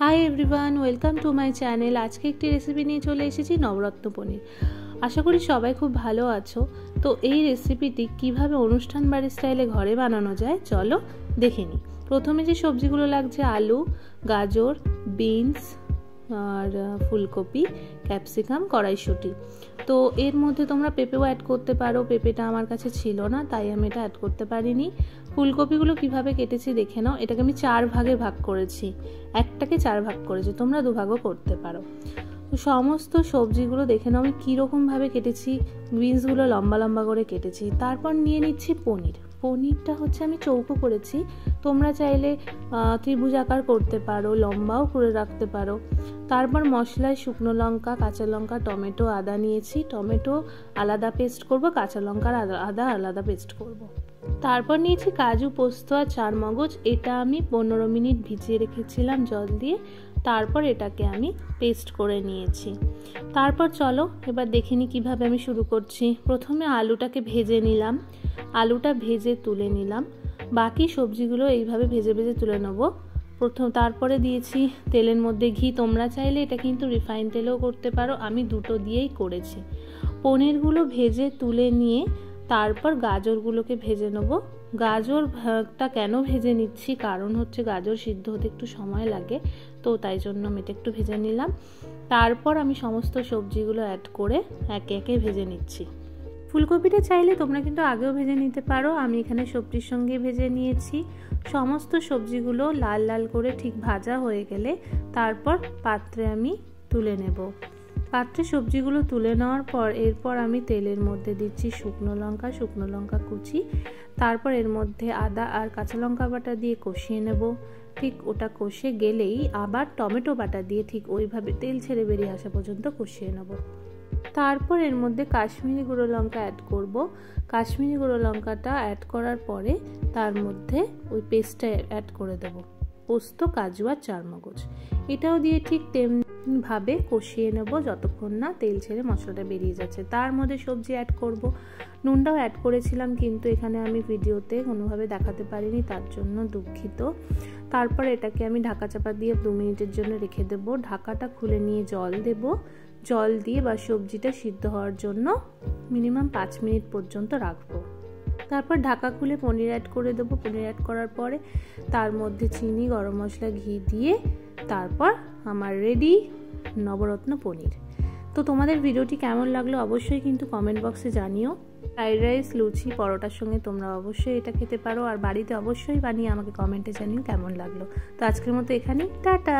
Hi everyone, welcome to my channel. আজকে একটি recipe নিয়ে চলে এসেছি, নবরত্ন পনির। আশা করি সবাই খুব ভালো আছো। তো এই রেসিপিটি কিভাবে অনুষ্ঠান বাড়ির স্টাইলে ঘরে বানানো যায় চলো দেখে নিই। প্রথমে যে সবজিগুলো লাগছে আলু, গাজর, বিনস আর ফুলকপি, ক্যাপসিকাম, কড়াইশুঁটি। তো এর মধ্যে তোমরা পেঁপেও অ্যাড করতে পারো, পেঁপেটা আমার কাছে ছিল না তাই আমি এটা অ্যাড করতে পারিনি। ফুলকপিগুলো কিভাবে কেটেছি দেখে নাও। এটাকে আমি 4 ভাগে ভাগ করেছি, একটাকে 4 ভাগ করেছি, তোমরা 2 ভাগও করতে পারো। তো সমস্ত সবজিগুলো দেখে নাও আমি কীরকমভাবে কেটেছি। বিনসগুলো লম্বা লম্বা করে কেটেছি। তারপর নিয়ে নিচ্ছি পনির। পনিরটা হচ্ছে আমি চৌকো করেছি, তোমরা চাইলে ত্রিভুজ আকার করতে পারো, লম্বাও করে রাখতে পারো। তারপর মশলায় শুকনো লঙ্কা, কাঁচা লঙ্কা, টমেটো, আদা নিয়েছি। টমেটো আলাদা পেস্ট করব, কাঁচা লঙ্কার আদা আলাদা পেস্ট করব। তারপর নিয়েছি কাজু, পোস্ত আর চারমগজ। এটা আমি 15 মিনিট ভিজিয়ে রেখেছিলাম জল দিয়ে। তারপর এটাকে আমি পেস্ট করে নিয়েছি। তারপর চলো এবার দেখে নিই কীভাবে আমি শুরু করছি। প্রথমে আলুটাকে ভেজে নিলাম, আলুটা ভেজে তুলে নিলাম। বাকি সবজিগুলো এইভাবে ভেজে ভেজে তুলে নেবো। তারপরে দিয়েছি তেলের মধ্যে ঘি। তোমরা চাইলে এটা কিন্তু রিফাইন তেলেও করতে পারো, আমি দুটো দিয়েই করেছি। পনিরগুলো ভেজে তুলে নিয়ে তারপর গাজরগুলোকে ভেজে নেবো। গাজরটা কেন ভেজে নিচ্ছি, কারণ হচ্ছে গাজর সিদ্ধ হতে একটু সময় লাগে, তো তাই জন্য আমি এটা একটু ভেজে নিলাম। তারপর আমি সমস্ত সবজিগুলো অ্যাড করে একে একে ভেজে নিচ্ছি। ফুলকপিটা চাইলে তোমরা কিন্তু আগেও ভেজে নিতে পারো, আমি এখানে সবজির সঙ্গে ভেজে নিয়েছি। সমস্ত সবজিগুলো লাল লাল করে ঠিক ভাজা হয়ে গেলে তারপর পাত্রে আমি তুলে নেব। পাত্রে সবজিগুলো তুলে নেওয়ার পর এরপর আমি তেলের মধ্যে দিচ্ছি শুকনো লঙ্কা কুচি। তারপর এর মধ্যে আদা আর কাঁচা লঙ্কা বাটা দিয়ে কষিয়ে নেব। ঠিক ওটা কষে গেলেই আবার টমেটো বাটা দিয়ে ঠিক ওইভাবে তেল ছেড়ে বেরিয়ে আসা পর্যন্ত কষিয়ে নেব। তারপর এর মধ্যে কাশ্মীরি গুঁড়ো লঙ্কা অ্যাড করব। কাশ্মীরি গুঁড়ো লঙ্কাটা অ্যাড করার পরে তার মধ্যে ওই পেস্টটা অ্যাড করে দেব, পোস্ত, কাজু আর চারমগজ। এটাও দিয়ে ঠিক তেমনিভাবে কষিয়ে নেব যতক্ষণ না তেল ছেড়ে মশলাটা বেরিয়ে যাচ্ছে। তার মধ্যে সবজি অ্যাড করব। নুনটাও অ্যাড করেছিলাম কিন্তু এখানে আমি ভিডিওতে কোনোভাবে দেখাতে পারিনি, তার জন্য দুঃখিত। তারপর এটাকে আমি ঢাকা চাপা দিয়ে 2 মিনিটের জন্য রেখে দেব। ঢাকাটা খুলে নিয়ে জল দেব। জল দিয়ে বা সবজিটা সিদ্ধ হওয়ার জন্য মিনিমাম 5 মিনিট পর্যন্ত রাখবো। তারপর ঢাকা খুলে পনির অ্যাড করে দেবো। পনির অ্যাড করার পরে তার মধ্যে চিনি, গরম মশলা, ঘি দিয়ে তারপর আমার রেডি নবরত্ন পনির। তো তোমাদের ভিডিওটি কেমন লাগলো অবশ্যই কিন্তু কমেন্ট বক্সে জানিও। ফ্রাইড রাইস, লুচি, পরোটার সঙ্গে তোমরা অবশ্যই এটা খেতে পারো, আর বাড়িতে অবশ্যই বানিয়ে আমাকে কমেন্টে জানিও কেমন লাগলো। তো আজকের মতো এখানেই, টাটা।